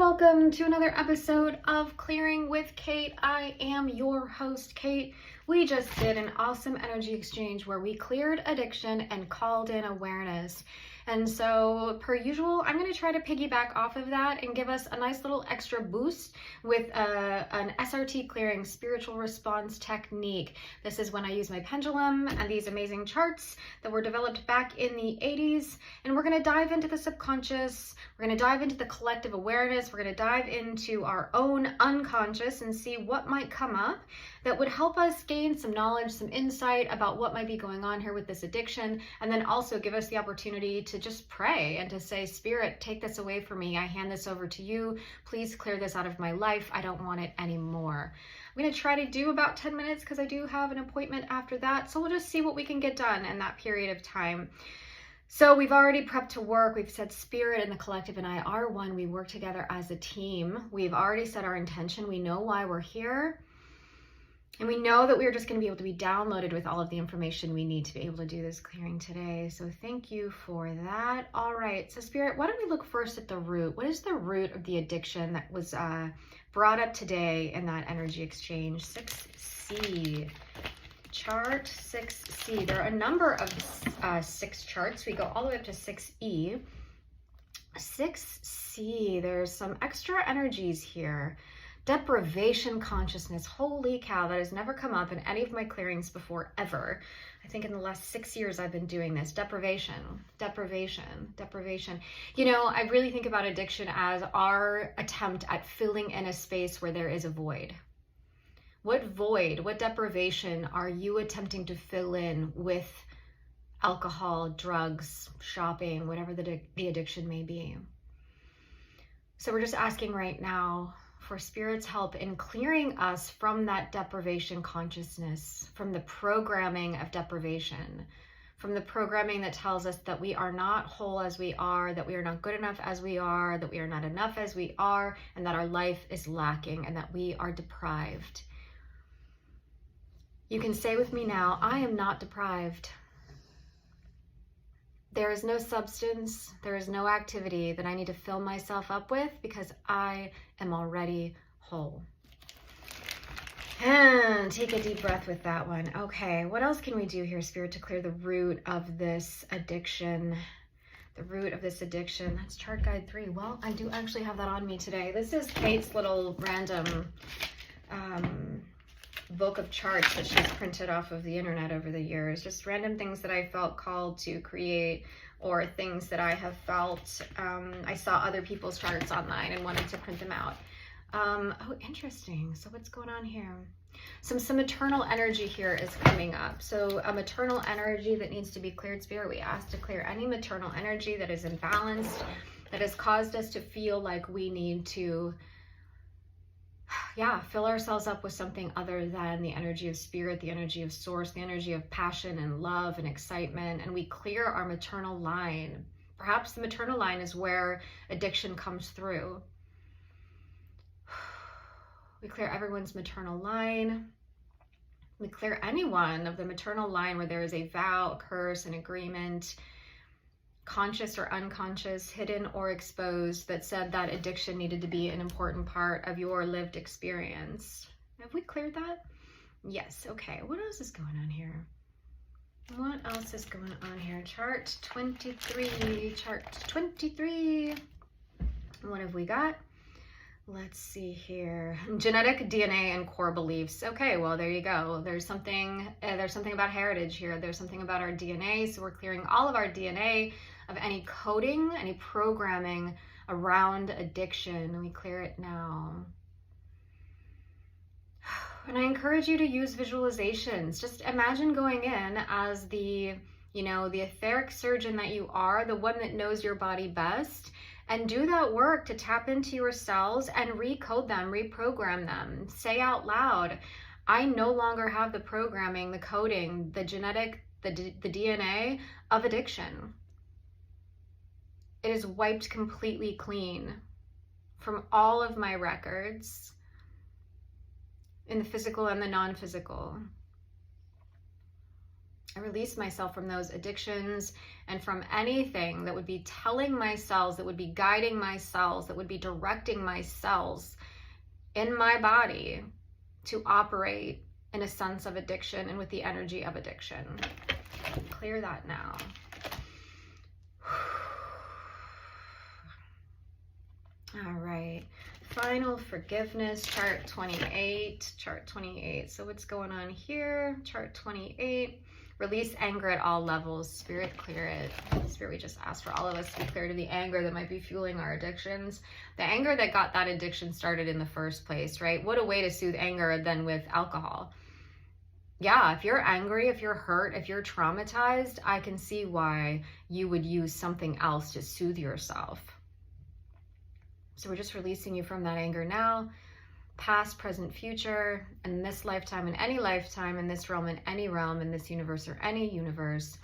Welcome to another episode of Clearing with Kate. I am your host, Kate. We just did an awesome energy exchange where we cleared addiction and called in awareness. And so, per usual, I'm going to try to piggyback off of that and give us a nice little extra boost with an SRT clearing spiritual response technique. This is when I use my pendulum and these amazing charts that were developed back in the 80s. And we're going to dive into the subconscious. We're going to dive into the collective awareness. We're going to dive into our own unconscious and see what might come up that would help us gain some knowledge, some insight about what might be going on here with this addiction, and then also give us the opportunity to just pray and to say, Spirit, take this away from me. I hand this over to you. Please clear this out of my life. I don't want it anymore. I'm going to try to do about 10 minutes because I do have an appointment after that. So we'll just see what we can get done in that period of time. So we've already prepped to work. We've said Spirit and the collective and I are one. We work together as a team. We've already set our intention. We know why we're here. And we know that we're just going to be able to be downloaded with all of the information we need to be able to do this clearing today. So thank you for that. All right. So Spirit, why don't we look first at the root? What is the root of the addiction that was brought up today in that energy exchange? 6C. Chart 6C. There are a number of 6 charts. We go all the way up to 6E. 6C. There's some extra energies here. Deprivation consciousness. Holy cow, that has never come up in any of my clearings before, ever. I think in the last 6 years I've been doing this. Deprivation. You know, I really think about addiction as our attempt at filling in a space where there is a void. What void, what deprivation are you attempting to fill in with alcohol, drugs, shopping, whatever the addiction may be? So we're just asking right now for Spirit's help in clearing us from that deprivation consciousness, from the programming of deprivation, from the programming that tells us that we are not whole as we are, that we are not good enough as we are, that we are not enough as we are, and that our life is lacking and that we are deprived. You can say with me now, I am not deprived. There is no substance, there is no activity that I need to fill myself up with because I am already whole. And take a deep breath with that one. Okay, what else can we do here, Spirit, to clear the root of this addiction? The root of this addiction. That's chart guide 3. Well, I do actually have that on me today. This is Kate's little random book of charts that she's printed off of the internet over the years. Just random things that I felt called to create, or things that I have felt I saw other people's charts online and wanted to print them out. Oh, interesting. So what's going on here? Some maternal energy here is coming up. So a maternal energy that needs to be cleared, Spirit. We ask to clear any maternal energy that is imbalanced, that has caused us to feel like we need to fill ourselves up with something other than the energy of Spirit, the energy of source, the energy of passion and love and excitement. And we clear our maternal line. Perhaps the maternal line is where addiction comes through. We clear everyone's maternal line. We clear anyone of the maternal line where there is a vow, a curse, an agreement, conscious or unconscious, hidden or exposed, that said that addiction needed to be an important part of your lived experience. Have we cleared that? Yes. Okay. What else is going on here? What else is going on here? Chart 23. Chart 23. What have we got? Let's see here. Genetic DNA and core beliefs. Okay, well, there you go. There's something about heritage here. There's something about our DNA. So we're clearing all of our DNA of any coding, any programming around addiction. We clear it now. And I encourage you to use visualizations. Just imagine going in as the etheric surgeon that you are, the one that knows your body best, and do that work to tap into your cells and recode them, reprogram them. Say out loud, I no longer have the programming, the coding, the genetic, the DNA of addiction. It is wiped completely clean from all of my records in the physical and the non-physical. I release myself from those addictions and from anything that would be telling my cells, that would be guiding my cells, that would be directing my cells in my body to operate in a sense of addiction and with the energy of addiction. Clear that now. All right. Final forgiveness, chart 28. Chart 28. So what's going on here? Chart 28. Release anger at all levels. Spirit, clear it. Spirit, we just ask for all of us to be cleared of the anger that might be fueling our addictions. The anger that got that addiction started in the first place, right? What a way to soothe anger than with alcohol. Yeah, if you're angry, if you're hurt, if you're traumatized, I can see why you would use something else to soothe yourself. So we're just releasing you from that anger now, past, present, future, in this lifetime, in any lifetime, in this realm, in any realm, in this universe or any universe.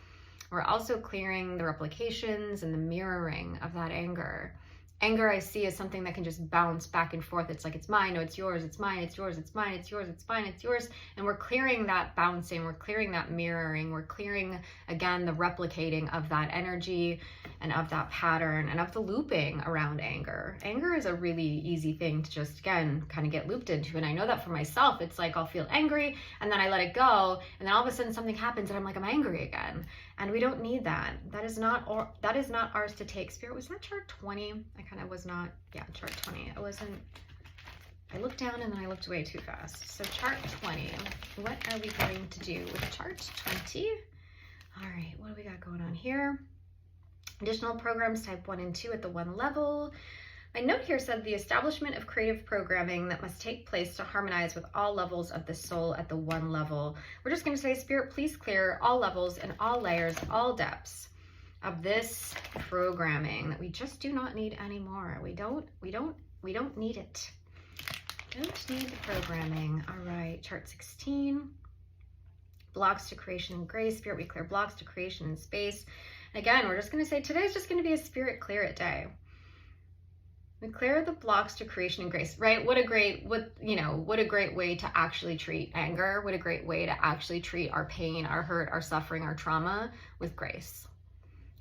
We're also clearing the replications and the mirroring of that anger. Anger I see as something that can just bounce back and forth. It's like, it's mine, no, it's yours, it's mine, it's yours, it's mine, it's yours, it's mine, it's yours. And we're clearing that bouncing, we're clearing that mirroring, we're clearing, again, the replicating of that energy and of that pattern and of the looping around anger. Anger is a really easy thing to just, again, kind of get looped into. And I know that for myself, it's like I'll feel angry and then I let it go. And then all of a sudden something happens and I'm like, I'm angry again. And we don't need that. That is not ours to take. Spirit, was that chart 20? I kind of was not, yeah, chart 20. I looked down and then I looked away too fast. So chart 20, what are we going to do with chart 20? All right, what do we got going on here? Additional programs type 1 and 2 at the 1 level. My note here said the establishment of creative programming that must take place to harmonize with all levels of the soul at the 1 level. We're just going to say, Spirit, please clear all levels and all layers, all depths of this programming that we just do not need anymore. We don't need it. Don't need the programming. All right, chart 16. Blocks to creation and grace. Spirit, we clear blocks to creation and space. Again, we're just going to say today's just going to be a Spirit clear it day. We clear the blocks to creation and grace, right? What a great way to actually treat anger. What a great way to actually treat our pain, our hurt, our suffering, our trauma with grace.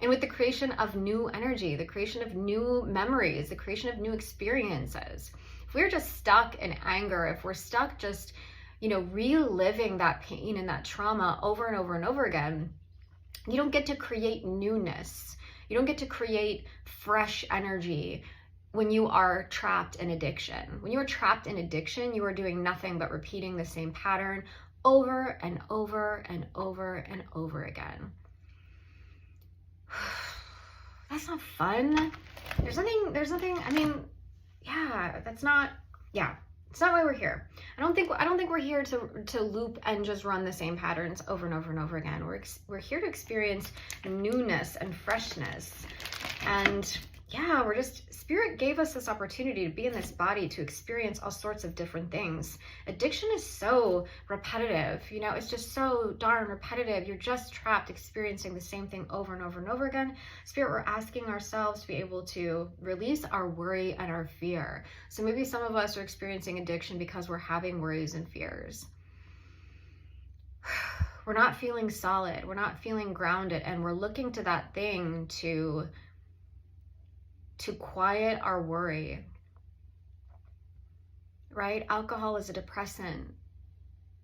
And with the creation of new energy, the creation of new memories, the creation of new experiences. If we're just stuck in anger, if we're stuck just, reliving that pain and that trauma over and over and over again, you don't get to create newness. You don't get to create fresh energy when you are trapped in addiction. When you are trapped in addiction, you are doing nothing but repeating the same pattern over and over and over and over again. That's not fun. There's nothing, it's not why we're here. I don't think we're here to loop and just run the same patterns over and over and over again. We're here to experience newness and freshness. And yeah, Spirit gave us this opportunity to be in this body, to experience all sorts of different things. Addiction is so repetitive, it's just so darn repetitive. You're just trapped experiencing the same thing over and over and over again. Spirit, we're asking ourselves to be able to release our worry and our fear. So maybe some of us are experiencing addiction because we're having worries and fears. We're not feeling solid, we're not feeling grounded, and we're looking to that thing to quiet our worry, right? Alcohol is a depressant.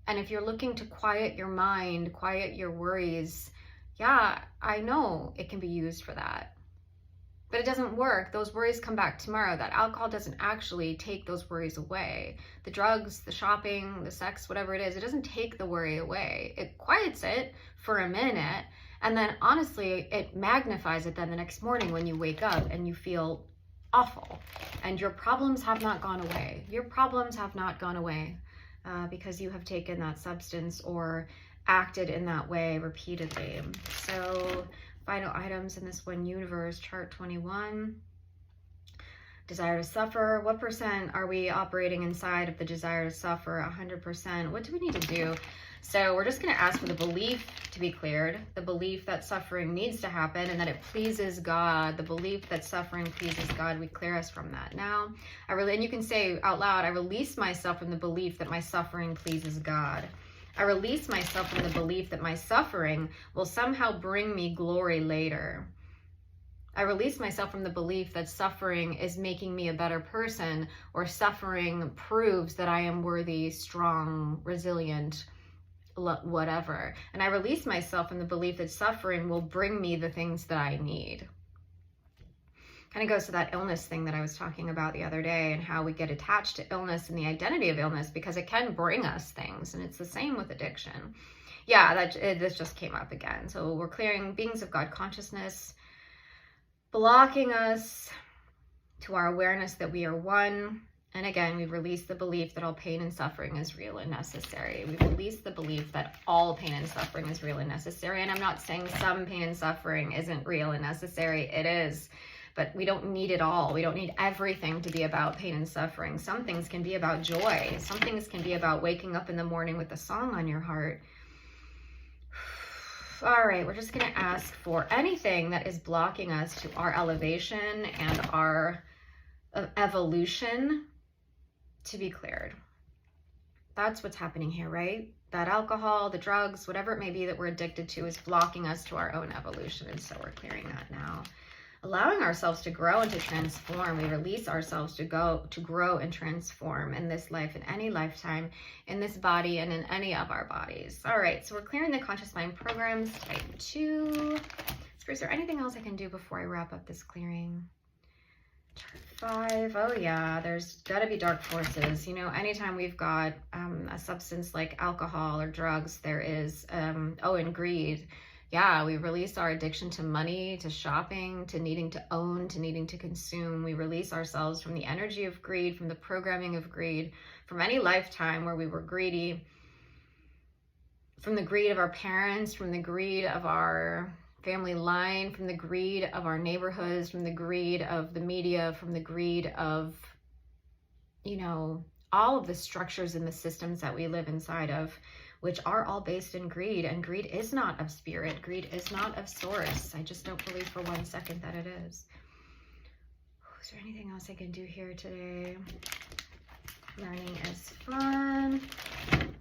And if you're looking to quiet your mind, quiet your worries, yeah, I know it can be used for that. But it doesn't work. Those worries come back tomorrow. That alcohol doesn't actually take those worries away. The drugs, the shopping, the sex, whatever it is, it doesn't take the worry away. It quiets it for a minute. And then honestly, it magnifies it then the next morning when you wake up and you feel awful and your problems have not gone away. Your problems have not gone away because you have taken that substance or acted in that way repeatedly. So final items in this 1 universe, chart 21. Desire to suffer. What percent are we operating inside of the desire to suffer? 100%. What do we need to do? So we're just going to ask for the belief to be cleared, the belief that suffering needs to happen and that it pleases God, the belief that suffering pleases God. We clear us from that now. And you can say out loud, I release myself from the belief that my suffering pleases God. I release myself from the belief that my suffering will somehow bring me glory later. I release myself from the belief that suffering is making me a better person, or suffering proves that I am worthy, strong, resilient, whatever. And I release myself from the belief that suffering will bring me the things that I need. Kind of goes to that illness thing that I was talking about the other day, and how we get attached to illness and the identity of illness because it can bring us things. And it's the same with addiction. Yeah, this just came up again. So we're clearing beings of God consciousness, blocking us to our awareness that we are one. And again, we release the belief that all pain and suffering is real and necessary. We release the belief that all pain and suffering is real and necessary. And I'm not saying some pain and suffering isn't real and necessary. It is. But we don't need it all. We don't need everything to be about pain and suffering. Some things can be about joy. Some things can be about waking up in the morning with a song on your heart. All right, we're just going to ask for anything that is blocking us to our elevation and our evolution to be cleared. That's what's happening here, right? That alcohol, the drugs, whatever it may be that we're addicted to is blocking us to our own evolution. And so we're clearing that now. Allowing ourselves to grow and to transform. We release ourselves to grow and transform in this life, in any lifetime, in this body, and in any of our bodies. All right, so we're clearing the conscious mind programs, type 2. So is there anything else I can do before I wrap up this clearing? Chart 5. Oh yeah, there's got to be dark forces. You know, anytime we've got a substance like alcohol or drugs, there is, and greed. Yeah, we release our addiction to money, to shopping, to needing to own, to needing to consume. We release ourselves from the energy of greed, from the programming of greed, from any lifetime where we were greedy, from the greed of our parents, from the greed of our family line, from the greed of our neighborhoods, from the greed of the media, from the greed of, you know, all of the structures and the systems that we live inside of, which are all based in greed. And greed is not of spirit. Greed is not of source. I just don't believe for 1 second that it is. Is there anything else I can do here today? Learning is fun.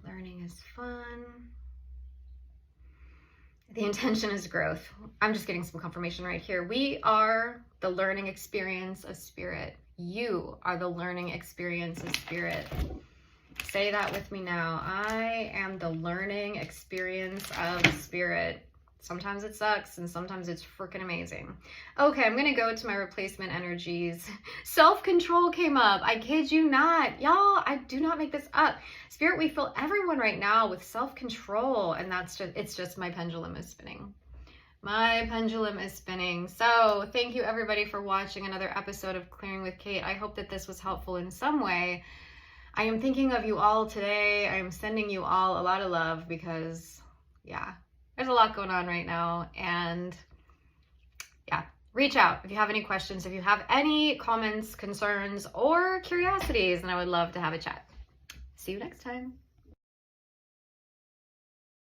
Learning is fun. The intention is growth. I'm just getting some confirmation right here. We are the learning experience of spirit. You are the learning experience of spirit. Say that with me now. I am the learning experience of spirit. Sometimes it sucks and sometimes it's freaking amazing. Okay, I'm gonna go to my replacement energies. Self-control came up. I kid you not. Y'all, I do not make this up. Spirit, we fill everyone right now with self-control, and it's just my pendulum is spinning. My pendulum is spinning. So thank you everybody for watching another episode of Clearing with Kate. I hope that this was helpful in some way. I am thinking of you all today. I am sending you all a lot of love because, yeah, there's a lot going on right now. And yeah, reach out if you have any questions, if you have any comments, concerns, or curiosities, and I would love to have a chat. See you next time.